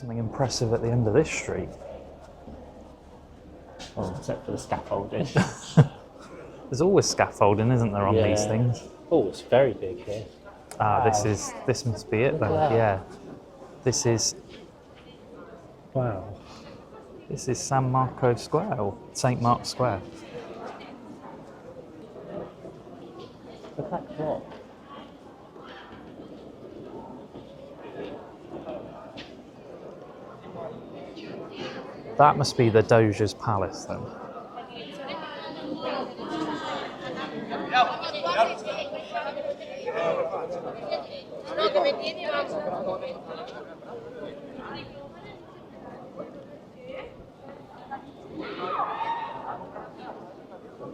something impressive at the end of this street. Oh, except for the scaffolding. There's always scaffolding, isn't there, on these things? Oh, it's very big here. Ah, Wow. this must be it then. Yeah. This is San Marco Square, or St. Mark's Square. Look at that clock. That must be the Doge's Palace then.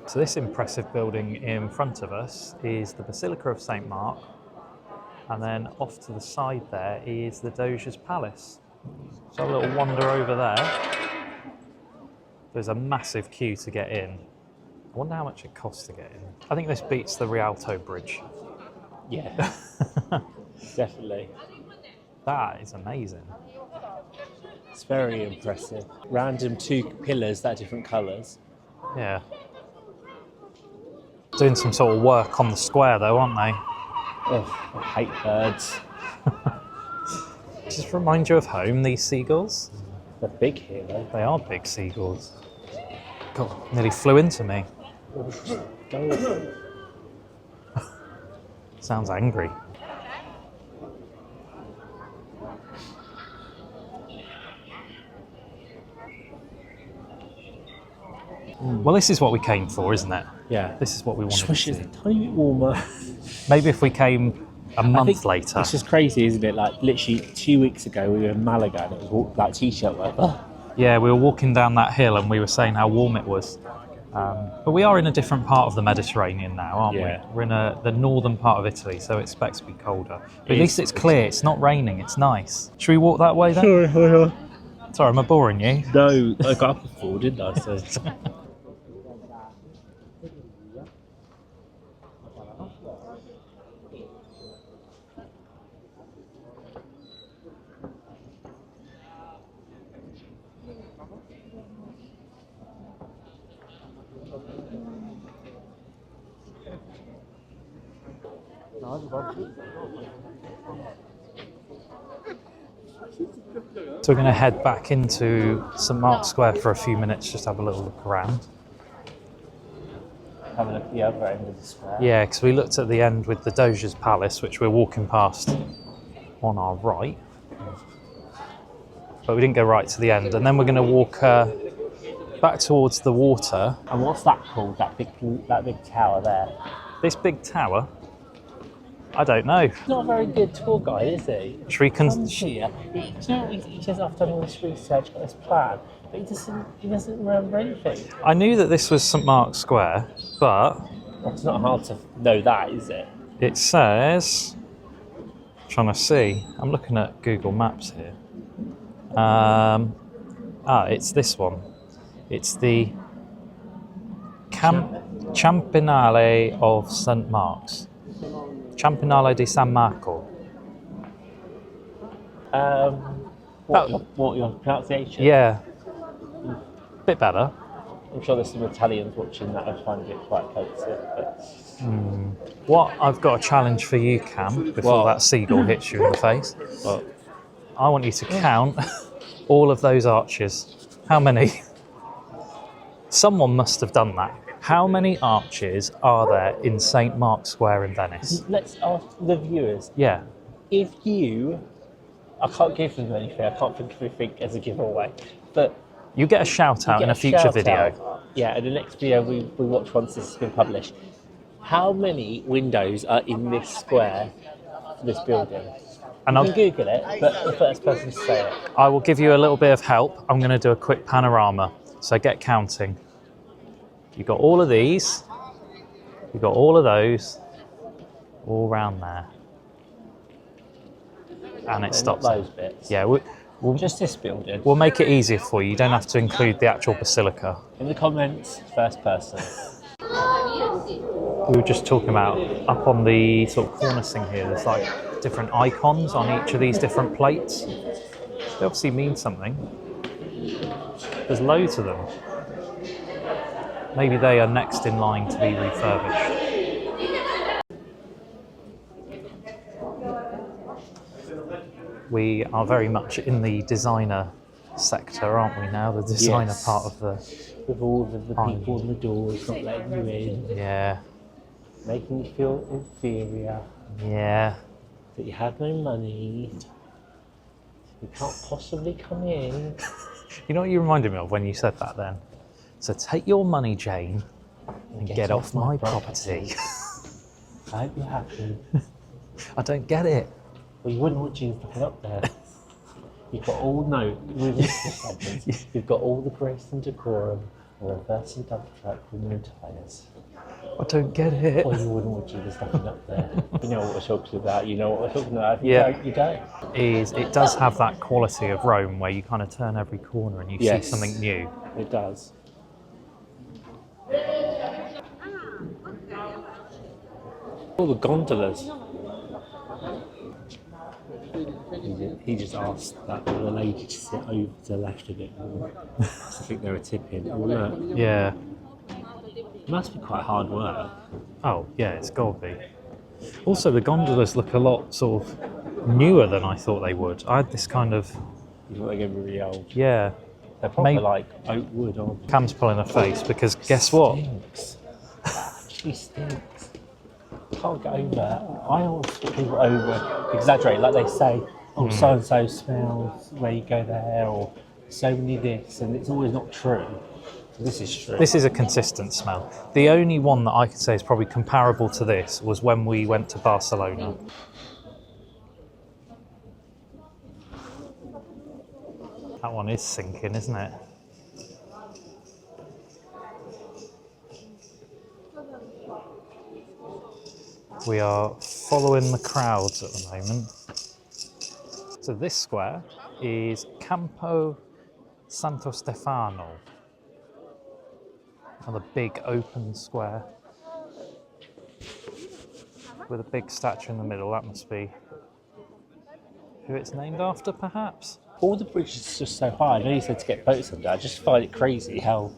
So this impressive building in front of us is the Basilica of St. Mark, and then off to the side there is the Doge's Palace. So a little wander over there. There's a massive queue to get in. I wonder how much it costs to get in. I think this beats the Rialto Bridge. Yeah, definitely. That is amazing. It's very impressive. Random two pillars that are different colours. Yeah. Doing some sort of work on the square though, aren't they? Oh, I hate birds. Just remind you of home, these seagulls. They're big here though. They are big seagulls. God, nearly flew into me. Go. Sounds angry. Well, this is what we came for, isn't it? Yeah. This is what we wanted Just to wish it was see. a tiny bit warmer. Maybe if we came a month later. It's just crazy, isn't it? Like literally 2 weeks ago we were in Malaga and it was like t-shirt weather. Yeah, we were walking down that hill and we were saying how warm it was. But we are in a different part of the Mediterranean now, aren't we? We're in the northern part of Italy, so it's expected to be colder. But at least it's clear, it's not raining, it's nice. Should we walk that way then? Sorry, am I boring you? No, I got up before, didn't I? So. So we're going to head back into St. Mark's Square for a few minutes, just have a little look around. Have a look at the other end of the square. Yeah, because we looked at the end with the Doge's Palace, which we're walking past on our right. But we didn't go right to the end. And then we're going to walk back towards the water. And what's that called, that big tower there? This big tower? I don't know. He's not a very good tour guide, is he? Should we Comes here, do you know what he says, I've done all this research, got this plan, but he doesn't remember anything. I knew that this was St. Mark's Square, but It's not hard to know that, is it? it says, trying to see, I'm looking at Google Maps here. It's this one. It's the Campanile of St. Mark's. Campanile di San Marco. What your pronunciation? Yeah, bit better. I'm sure there's some Italians watching that and find it quite offensive. But... What I've got a challenge for you, Cam, before that seagull hits you in the face. What? I want you to count all of those arches. How many? Someone must have done that. How many arches are there in St. Mark's Square in Venice? Let's ask the viewers. Yeah. If you... I can't give them anything, I can't think of anything as a giveaway, but... You get a shout out in a future video. Yeah, in the next video we watch once this has been published. How many windows are in this square for this building? And you can Google it, but the first person to say it. I will give you a little bit of help. I'm going to do a quick panorama. So get counting. You've got all of these. You've got all of those. All around there. And it stops. Not those bits. Yeah, we'll just this building. We'll make it easier for you. You don't have to include the actual basilica. In the comments, first person. We were just talking about up on the sort of cornicing here, there's like different icons on each of these different plates. They obviously mean something. There's loads of them. Maybe they are next in line to be refurbished. We are very much in the designer sector, aren't we now? The designer part of the... With all of the people on the doors not letting you in. Yeah. Making you feel inferior. Yeah. That you have no money. You can't possibly come in. You know what you reminded me of when you said that then? So take your money, Jane, and get off my property. I hope you're happy. I don't get it. Well, you wouldn't want Jeans looking up there. You've got all, no, within this sentence, you've got all the grace and decorum, a reverse and double track with no tyres. I don't get it. Or you wouldn't want Jeans looking up there. You know what we're talking about, you know what we're talking about. Yeah. You don't. It does have that quality of Rome where you kind of turn every corner and you see something new. It does. All the gondolas. He just asked that the lady to sit over to the left a bit more. I think they were tipping. Oh, look. Yeah. It must be quite hard work. Oh, yeah, it's got to be. Also, the gondolas look a lot sort of newer than I thought they would. I had this kind of... You thought they were really old. Yeah. They're probably like oak wood, aren't they? Cam's pulling her face because guess what? Stinks. She stinks. Can't get over that. I always put people over exaggerate, like they say, oh, so and so smells where you go there, or so many this, and it's always not true. This is true. This is a consistent smell. The only one that I could say is probably comparable to this was when we went to Barcelona. That one is sinking, isn't it? We are following the crowds at the moment. So this square is Campo Santo Stefano. Another big open square with a big statue in the middle. That must be who it's named after, perhaps? All the bridges are just so high. I know you said to get boats under. I just find it crazy how,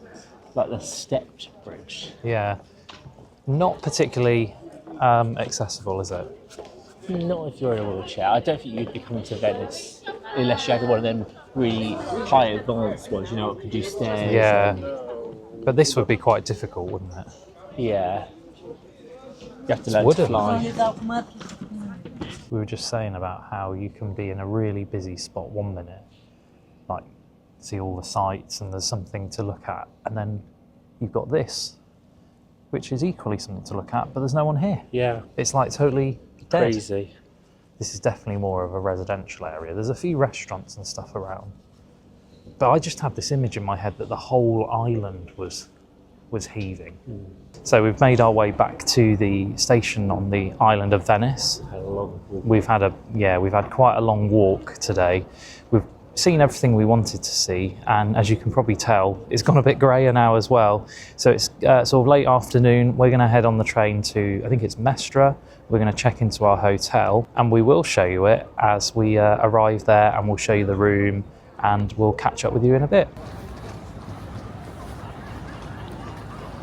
like, the stepped bridge. Yeah. Not particularly accessible, is it? Not if you're in a wheelchair. I don't think you'd be coming to Venice unless you had one of them really high advanced ones, you know, it could do stairs. Yeah. But this would be quite difficult, wouldn't it? Yeah. You have to learn to fly. We were just saying about how you can be in a really busy spot 1 minute, like see all the sights and there's something to look at, and then you've got this, which is equally something to look at, but there's no one here. Yeah. It's like totally dead. Crazy. This is definitely more of a residential area. There's a few restaurants and stuff around. But I just had this image in my head that the whole island was heaving. So we've made our way back to the station on the island of Venice. We've had quite a long walk today. We've seen everything we wanted to see, and as you can probably tell, it's gone a bit grayer now as well. So it's sort of late afternoon. We're going to head on the train to, I think it's Mestre. We're going to check into our hotel, and we will show you it as we arrive there, and we'll show you the room, and we'll catch up with you in a bit.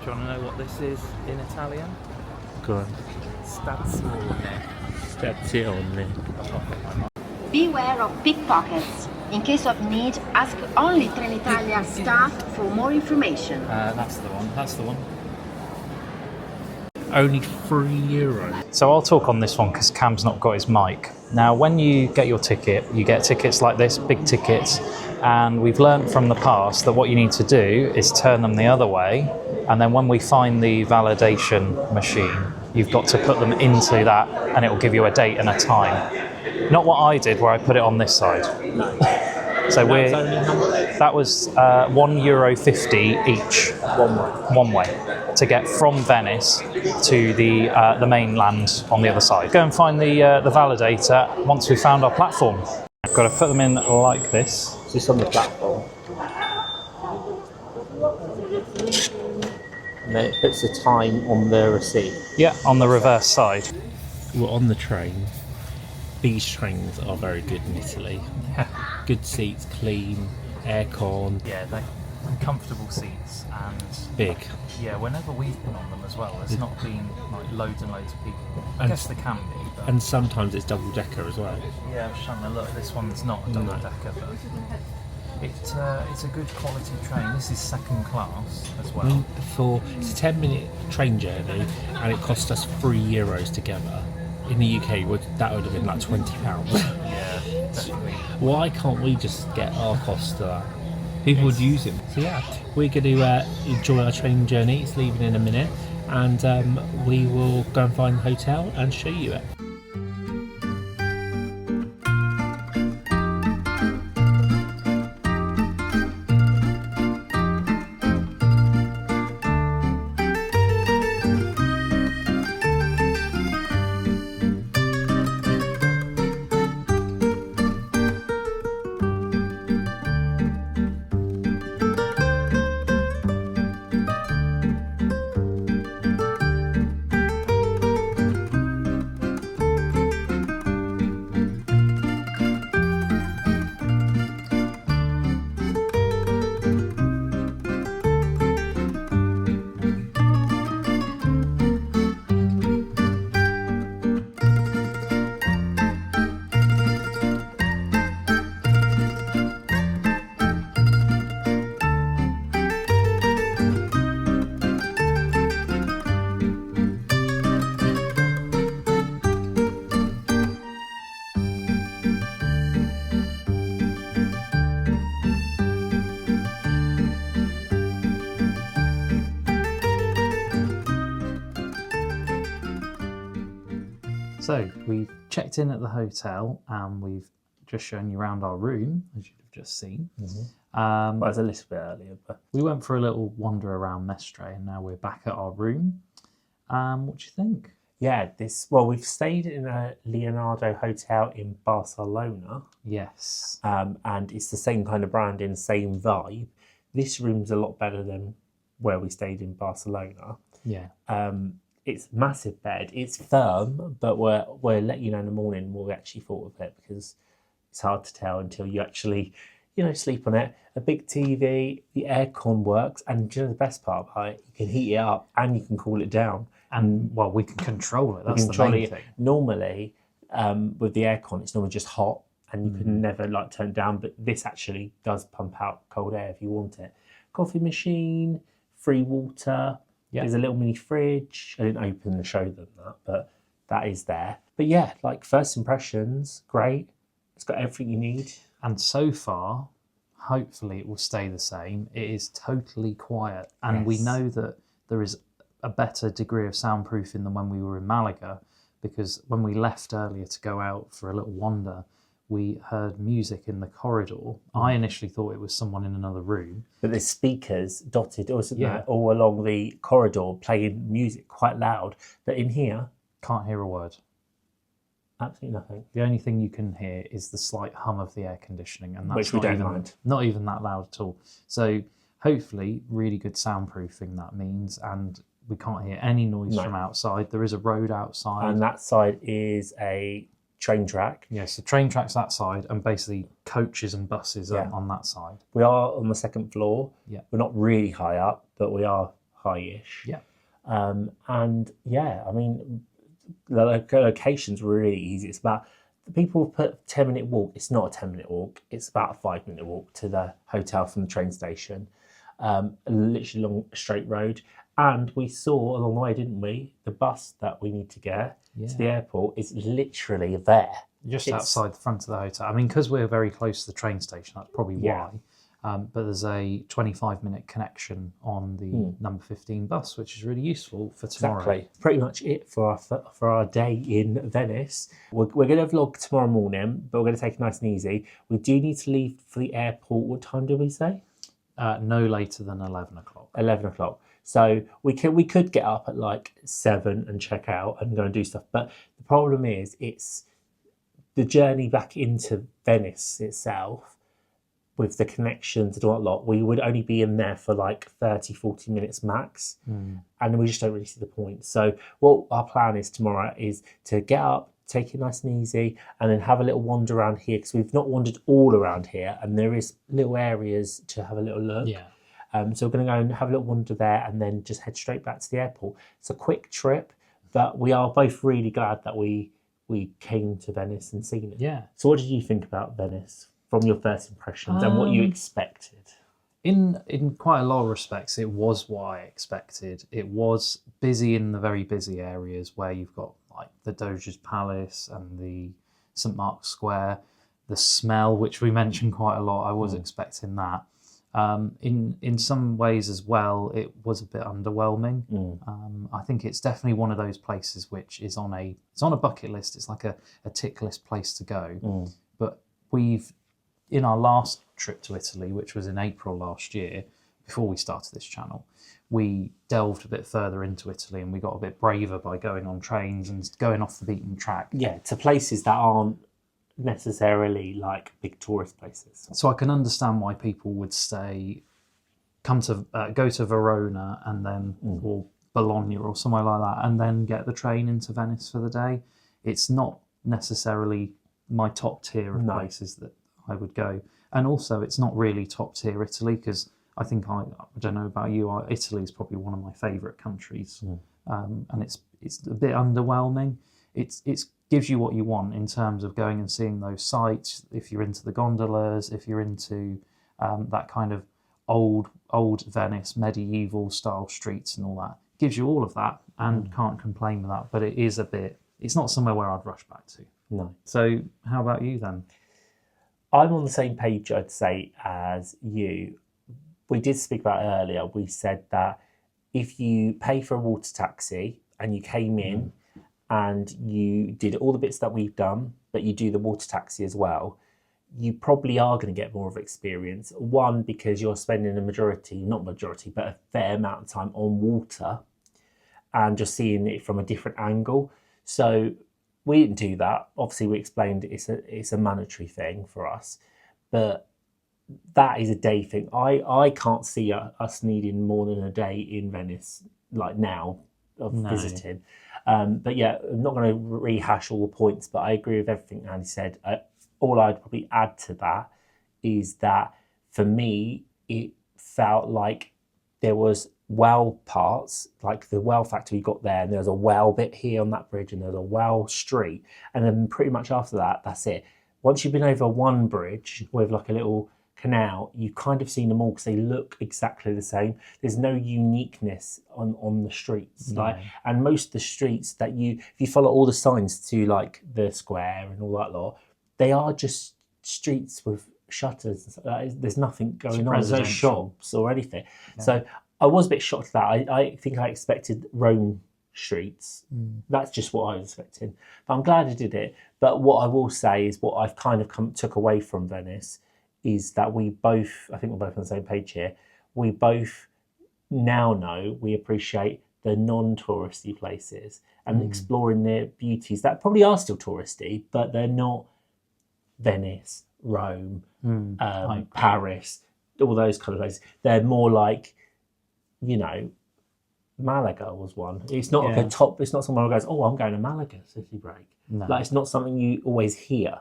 Do you want to know what this is in Italian? Go on. Stazione. Stazione. Beware of pickpockets. In case of need, ask only Trenitalia staff for more information. That's the one. That's the one. Only €3. So I'll talk on this one because Cam's not got his mic. Now, when you get your ticket, you get tickets like this, big tickets, and we've learned from the past that what you need to do is turn them the other way, and then when we find the validation machine, you've got to put them into that, and it will give you a date and a time. Not what I did, where I put it on this side. So that was €1.50 each, one way, to get from Venice to the mainland on the other side. Go and find the validator once we've found our platform. I've got to put them in like this. Just on the platform. And then it puts the time on the receipt. Yeah, on the reverse side. We're on the train. These trains are very good in Italy. good seats, clean, aircon, Yeah, they're comfortable seats, and big. yeah, whenever we've been on them as well, there's not been like loads and loads of people. I And- guess there can be, but And sometimes it's double decker as well. yeah, I was trying to look. This one's not a double decker, but it's a good quality train. This is second class as I well. mean, it's a 10-minute train journey, and it cost us €3 together. In the UK, that would have been like £20. Yeah, definitely. Why can't we just get our cost to that? People would use it. So yeah, we're going to enjoy our train journey. It's leaving in a minute, and we will go and find the hotel and show you it. So we've checked in at the hotel, and we've just shown you around our room, as you've just seen. Well, it was a little bit earlier, but We went for a little wander around Mestre, and now we're back at our room. What do you think? yeah, we've stayed in a Leonardo hotel in Barcelona, Yes. and it's the same kind of branding, same vibe. This room's a lot better than where we stayed in Barcelona. Yeah. It's massive bed. It's firm, but we'll let you know in the morning what we actually thought of it, because it's hard to tell until you actually, sleep on it. A big TV, the aircon works, and do you know the best part about it? You can heat it up and you can cool it down. And well, we can control it. You That's can the control main it. thing. Normally, with the aircon, it's normally just hot, and you can never turn it down. But this actually does pump out cold air if you want it. Coffee machine, free water. Yeah. There's a little mini fridge. I didn't open and show them that, but that is there. But yeah, first impressions, great. It's got everything you need. And so far, hopefully it will stay the same. It is totally quiet. And we Yes. know that there is a better degree of soundproofing than when we were in Malaga, because when we left earlier to go out for a little wander, we heard music in the corridor. I initially thought it was someone in another room. But there's speakers dotted Yeah. all along the corridor playing music quite loud. But in here, Can't hear a word. absolutely nothing. The only thing you can hear is the slight hum of the air conditioning, and that's Which we not don't even, mind. Not even that loud at all. So hopefully, really good soundproofing that means, and we can't hear any noise No. from outside. There is a road outside. And that side is a train track. Yes, the train tracks that side, and basically coaches and buses Yeah. on that side. We are on the second floor. Yeah. We're not really high up, but we are high-ish. Yeah. And yeah, I mean, the location's really easy. It's about, people put 10-minute walk. It's not a 10-minute walk. It's about a 5-minute walk to the hotel from the train station. Literally along a straight road. And we saw along the way, didn't we? The bus that we need to get to the airport is literally there. Just It's- outside the front of the hotel. I mean, because we're very close to the train station, that's probably Yeah. why. But there's a 25-minute connection on the number 15 bus, which is really useful for tomorrow. Exactly. Pretty much it for our day in Venice. We're going to vlog tomorrow morning, but we're going to take it nice and easy. We do need to leave for the airport. What time did we say? No later than 11 o'clock. 11 o'clock. So we could get up at 7 and check out and go and do stuff. But the problem is, it's the journey back into Venice itself with the connections and whatnot. We would only be in there for 30, 40 minutes max. And we just don't really see the point. So what our plan is tomorrow is to get up, take it nice and easy, and then have a little wander around here, because we've not wandered all around here, and there is little areas to have a little look. Yeah. So we're going to go and have a little wander there, and then just head straight back to the airport. It's a quick trip, but we are both really glad that we came to Venice and seen it. Yeah. So what did you think about Venice from your first impressions, and what you expected? In quite a lot of respects, it was what I expected. It was busy in the very busy areas where you've got like the Doge's Palace and the St Mark's Square. The smell, which we mentioned quite a lot, I was expecting that. In some ways as well, it was a bit underwhelming. I think it's definitely one of those places which is on a bucket list. It's like a tick list place to go. But in our last trip to Italy, which was in April last year, before we started this channel, we delved a bit further into Italy, and we got a bit braver by going on trains and going off the beaten track. Yeah, to places that aren't necessarily like big tourist places. So I can understand why people would go to Verona and then, or Bologna or somewhere like that, and then get the train into Venice for the day. It's not necessarily my top tier of places that I would go. And also, it's not really top tier Italy, because I think, I don't know about you, Italy is probably one of my favourite countries. And it's a bit underwhelming. It gives you what you want in terms of going and seeing those sites. If you're into the gondolas, if you're into that kind of old Venice, medieval style streets and all that, gives you all of that, and can't complain with that. But it's not somewhere where I'd rush back to. No. So how about you then? I'm on the same page, I'd say, as you. We did speak about it earlier. We said that if you pay for a water taxi and you came in and you did all the bits that we've done, but you do the water taxi as well, you probably are going to get more of experience. One, because you're spending but a fair amount of time on water and just seeing it from a different angle. So we didn't do that. Obviously, we explained it's a monetary thing for us, but that is a day thing. I can't see us needing more than a day in Venice, like now, of visiting. But yeah, I'm not going to rehash all the points, but I agree with everything Andy said. All I'd probably add to that is that for me, it felt like there was well parts, like the well factory got there, and there's a well bit here on that bridge, and there's a well street, and then pretty much after that, that's it. Once you've been over one bridge with like a little canal, you've kind of seen them all because they look exactly the same. There's no uniqueness on the streets. And most of the streets that if you follow all the signs to like the square and all that lot, they are just streets with shutters. There's nothing going on. There's no shops or anything. Yeah. So I was a bit shocked at that. I think I expected Rome streets. That's just what I was expecting. But I'm glad I did it. But what I will say is what I've kind of took away from Venice is that we both, I think we're both on the same page here, we both now know we appreciate the non-touristy places and exploring their beauties that probably are still touristy, but they're not Venice, Rome, Paris, all those kind of places. They're more like, Malaga was one. It's not like it's not someone who goes, oh, I'm going to Malaga city break. No. Like, it's not something you always hear.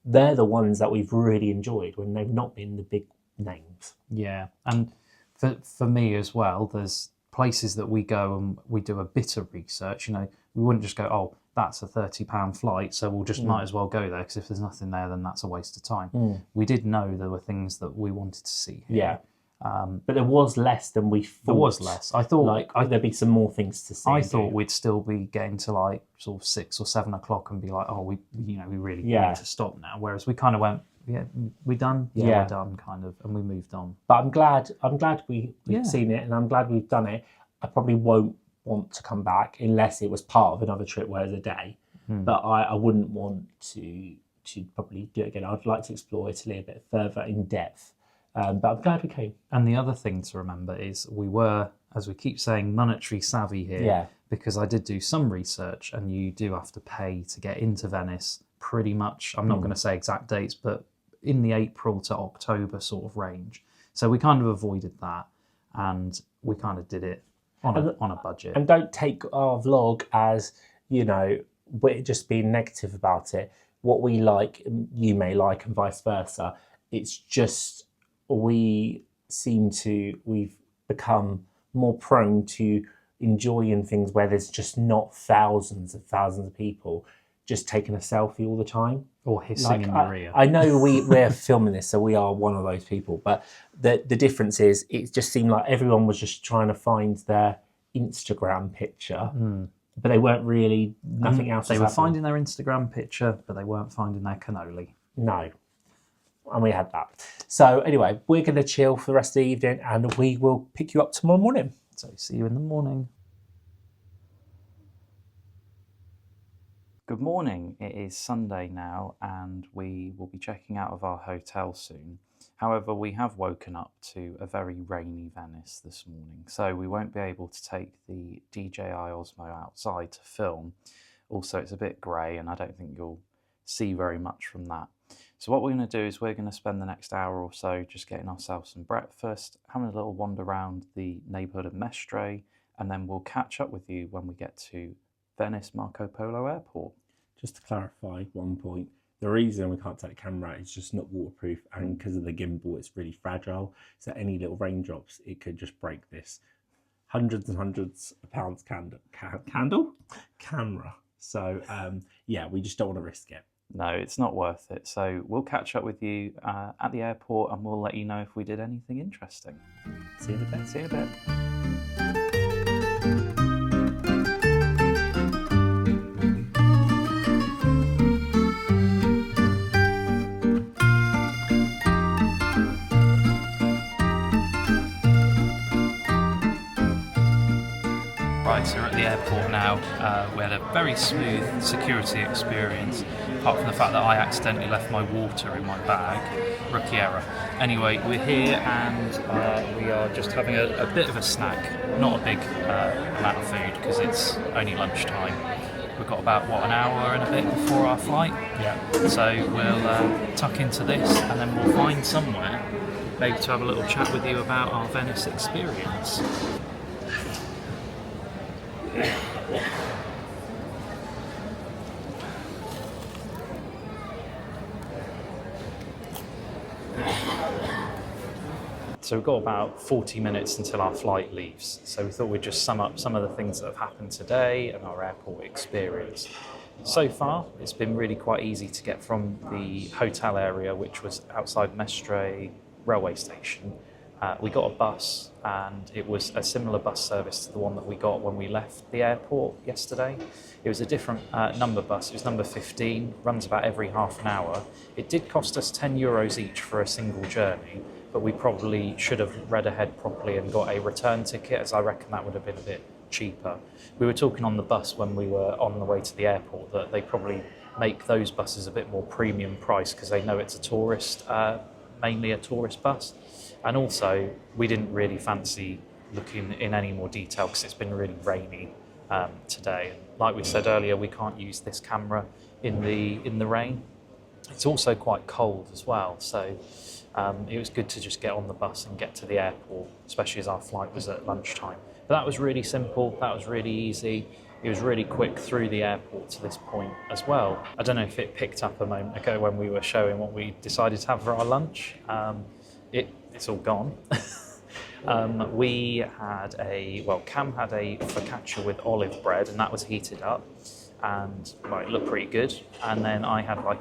They're the ones that we've really enjoyed when they've not been the big names. Yeah, and for me as well, there's places that we go and we do a bit of research. We wouldn't just go, oh, that's a £30 flight, so we'll just might as well go there, because if there's nothing there, then that's a waste of time. We did know there were things that we wanted to see here. Yeah. But there was less than we thought. There was less. I thought there'd be some more things to see. I thought we'd still be getting to like sort of 6 or 7 o'clock and be like, oh, we really need to stop now. Whereas we kind of went, we done? Yeah, we're done, kind of, and we moved on. But I'm glad we've seen it, and I'm glad we've done it. I probably won't want to come back unless it was part of another trip where it's a day. But I wouldn't want to probably do it again. I'd like to explore Italy a bit further in depth. But I'm glad we came. And the other thing to remember is we were, as we keep saying, monetary savvy here, because I did do some research, and you do have to pay to get into Venice pretty much. I'm not going to say exact dates, but in the April to October sort of range. So we kind of avoided that, and we kind of did it on a budget. And don't take our vlog as, we're just being negative about it. What we like, you may like, and vice versa. It's just we've become more prone to enjoying things where there's just not thousands of people just taking a selfie all the time. Or hissing in your ear. I know we're filming this, so we are one of those people. But the difference is, it just seemed like everyone was just trying to find their Instagram picture, but they weren't really, nothing else. They were finding their Instagram picture, but they weren't finding their cannoli. No. And we had that. So anyway, we're going to chill for the rest of the evening, and we will pick you up tomorrow morning. So see you in the morning. Good morning. It is Sunday now, and we will be checking out of our hotel soon. However, we have woken up to a very rainy Venice this morning, so we won't be able to take the DJI Osmo outside to film. Also, it's a bit grey, and I don't think you'll see very much from that. So what we're going to do is we're going to spend the next hour or so just getting ourselves some breakfast, having a little wander around the neighbourhood of Mestre, and then we'll catch up with you when we get to Venice Marco Polo Airport. Just to clarify one point, the reason we can't take the camera is just not waterproof, and because of the gimbal, it's really fragile. So any little raindrops, it could just break this hundreds and hundreds of pounds camera. So yeah, we just don't want to risk it. No, it's not worth it. So we'll catch up with you at the airport, and we'll let you know if we did anything interesting. See you in a bit. See you in a bit. Right, so we're at the airport now. We had a very smooth security experience, apart from the fact that I accidentally left my water in my bag. Rookie error. Anyway, we're here and we are just having a bit of a snack. Not a big amount of food because it's only lunchtime. We've got about, an hour and a bit before our flight? Yeah. So we'll tuck into this and then we'll find somewhere maybe to have a little chat with you about our Venice experience. So we've got about 40 minutes until our flight leaves. So we thought we'd just sum up some of the things that have happened today and our airport experience. So far, it's been really quite easy to get from the hotel area, which was outside Mestre railway station. We got a bus, and it was a similar bus service to the one that we got when we left the airport yesterday. It was a different number bus. It was number 15, runs about every half an hour. It did cost us €10 each for a single journey, but we probably should have read ahead properly and got a return ticket, as I reckon that would have been a bit cheaper. We were talking on the bus when we were on the way to the airport that they probably make those buses a bit more premium price because they know it's a tourist, mainly a tourist bus. And also, we didn't really fancy looking in any more detail because it's been really rainy today. And like we said earlier, we can't use this camera in the rain. It's also quite cold as well, so it was good to just get on the bus and get to the airport, especially as our flight was at lunchtime. But that was really simple, that was really easy. It was really quick through the airport to this point as well. I don't know if it picked up a moment ago when we were showing what we decided to have for our lunch. It's all gone. Cam had a focaccia with olive bread, and that was heated up, and it looked pretty good. And then I had I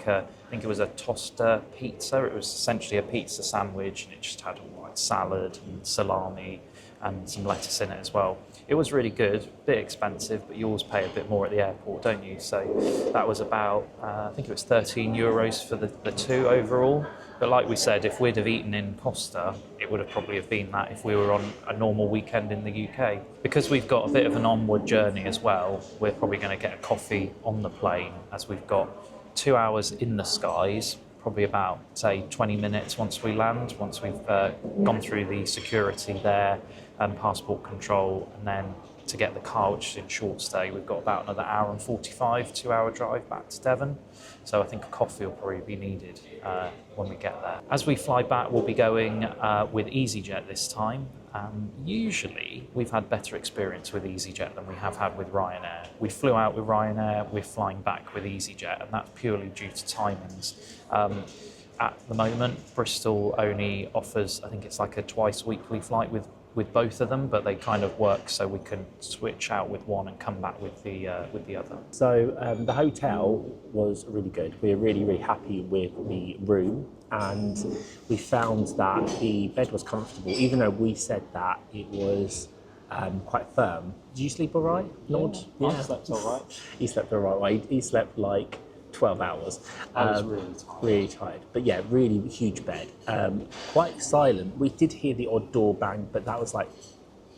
think it was a tosta pizza. It was essentially a pizza sandwich, and it just had salad and salami and some lettuce in it as well. It was really good, a bit expensive, but you always pay a bit more at the airport, don't you? So that was about, I think it was €13 for the two overall. But like we said, if we'd have eaten in Costa, it would have probably have been that if we were on a normal weekend in the UK. Because we've got a bit of an onward journey as well, we're probably going to get a coffee on the plane, as we've got 2 hours in the skies, probably about, say, 20 minutes once we land, once we've gone through the security there and passport control, and then to get the car, which is in short stay, we've got about another hour and 45, 2-hour drive back to Devon. So I think a coffee will probably be needed when we get there. As we fly back, we'll be going with EasyJet this time. Usually we've had better experience with EasyJet than we have had with Ryanair. We flew out with Ryanair, we're flying back with EasyJet, and that's purely due to timings. At the moment, Bristol only offers, I think it's like a twice weekly flight with both of them, but they kind of work so we can switch out with one and come back with the other. So the hotel was really good. We were really, really happy with the room, and we found that the bed was comfortable, even though we said that it was quite firm. Did you sleep all right, Nod? Yeah. I slept all right. He slept all right. He slept like 12 hours. I was really tired. Really tired. But yeah, really huge bed. Quite silent. We did hear the odd door bang, but that was like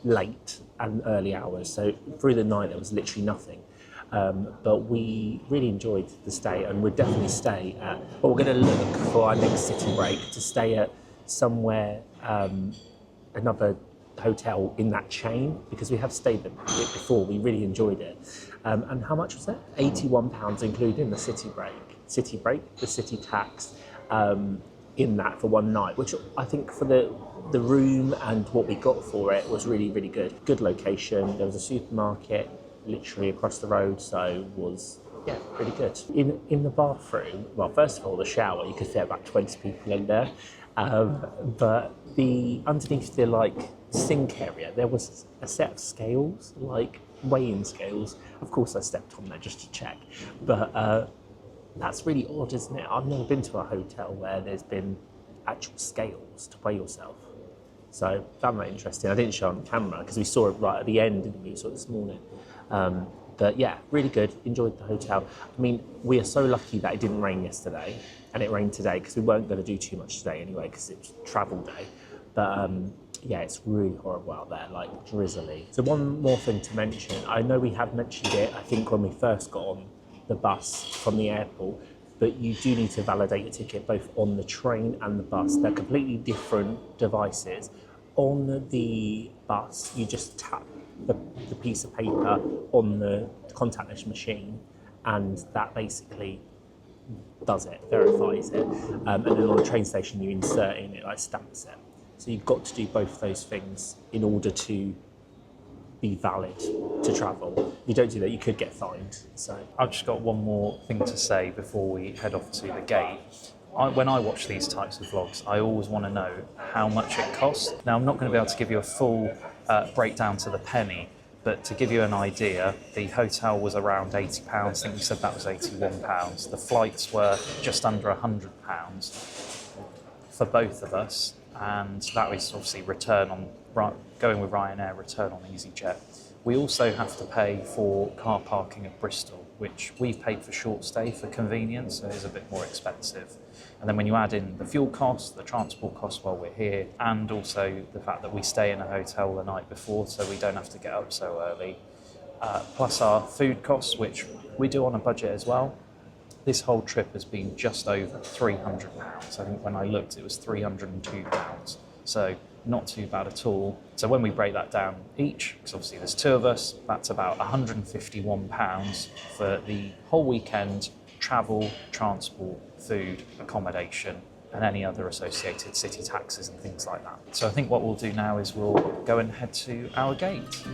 late and early hours. So through the night, there was literally nothing. But we really enjoyed the stay, and we'd definitely stay at, well, we're going to look for our next city break to stay at somewhere, another hotel in that chain, because we have stayed there before. We really enjoyed it. And how much was that? £81, including the city break, the city tax, in that for one night, which I think for the room and what we got for it was really, really good. Good location. There was a supermarket literally across the road, so was, yeah, pretty good. In the bathroom, well, first of all, the shower, you could fit about 20 people in there. But underneath the like sink area, there was a set of scales, like weighing scales. Of course I stepped on there just to check, but that's really odd, isn't it? I've never been to a hotel where there's been actual scales to weigh yourself, so found that interesting. I didn't show it on camera because we saw it right at the end, didn't we? We saw it this morning. But yeah, really good, enjoyed the hotel. I mean, we are so lucky that it didn't rain yesterday and it rained today, because we weren't going to do too much today anyway because it was travel day. But yeah, it's really horrible out there, like drizzly. So one more thing to mention, I know we have mentioned it, I think when we first got on the bus from the airport, but you do need to validate your ticket both on the train and the bus. They're completely different devices. On the bus, you just tap the piece of paper on the contactless machine, and that basically does it, verifies it. And then on the train station, you insert in it, like stamps it. So you've got to do both those things in order to be valid to travel. If you don't do that, you could get fined. So I've just got one more thing to say before we head off to the gate. When I watch these types of vlogs, I always want to know how much it costs. Now, I'm not going to be able to give you a full breakdown to the penny, but to give you an idea, the hotel was around £80. I think you said that was £81. The flights were just under £100 for both of us, and that was obviously going with Ryanair, return on EasyJet. We also have to pay for car parking at Bristol, which we've paid for short stay for convenience, so it is a bit more expensive. And then when you add in the fuel costs, the transport costs while we're here, and also the fact that we stay in a hotel the night before, so we don't have to get up so early, plus our food costs, which we do on a budget as well, this whole trip has been just over £300. I think when I looked, it was £302. So not too bad at all. So when we break that down each, because obviously there's two of us, that's about £151 for the whole weekend, travel, transport, food, accommodation, and any other associated city taxes and things like that. So I think what we'll do now is we'll go and head to our gate.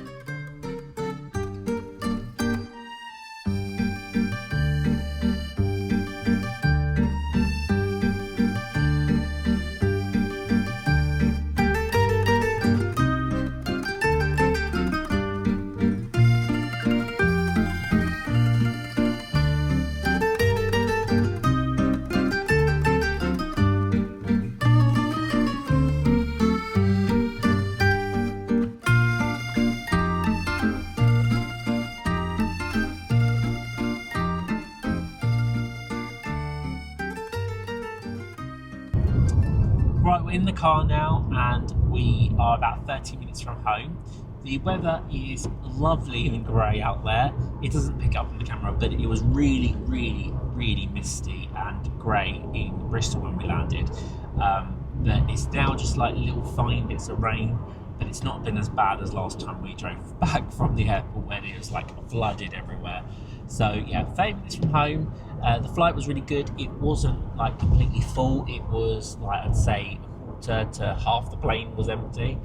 right, we're in the car now and we are about 30 minutes from home. The weather is lovely and grey out there. It doesn't pick up on the camera, but it was really, really, really misty and grey in Bristol when we landed. But it's now just like little fine bits of rain. but it's not been as bad as last time we drove back from the airport when it was like flooded everywhere. So yeah, 30 minutes from home. The flight was really good. It wasn't like completely full. It was like, I'd say a quarter to half the plane was empty.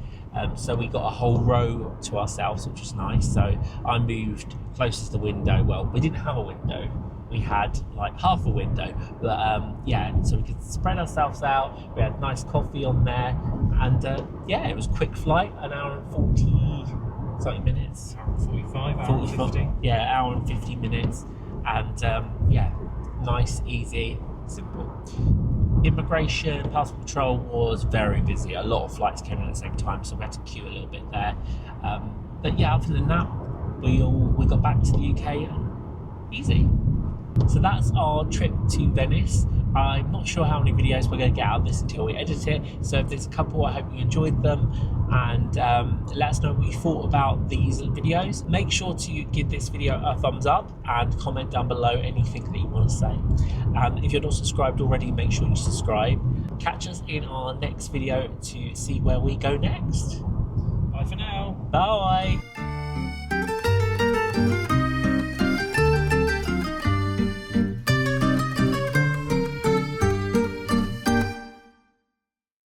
So we got a whole row to ourselves, which was nice. So I moved closest to the window. Well, we didn't have a window. We had like half a window, but yeah, so we could spread ourselves out. We had nice coffee on there, and yeah, it was a quick flight, an hour and 40 something minutes. Hour and 45, hour and 50. Yeah, hour and 50 minutes, and yeah, nice, easy, simple. Immigration, passport control was very busy. A lot of flights came in at the same time, so we had to queue a little bit there. But yeah, other than that, we got back to the UK easy. So that's our trip to Venice. I'm not sure how many videos we're going to get out of this until we edit it. So if there's a couple, I hope you enjoyed them, and let us know what you thought about these videos. Make sure to give this video a thumbs up and comment down below anything that you want to say. If you're not subscribed already, make sure you subscribe. Catch us in our next video to see where we go next. Bye for now. Bye.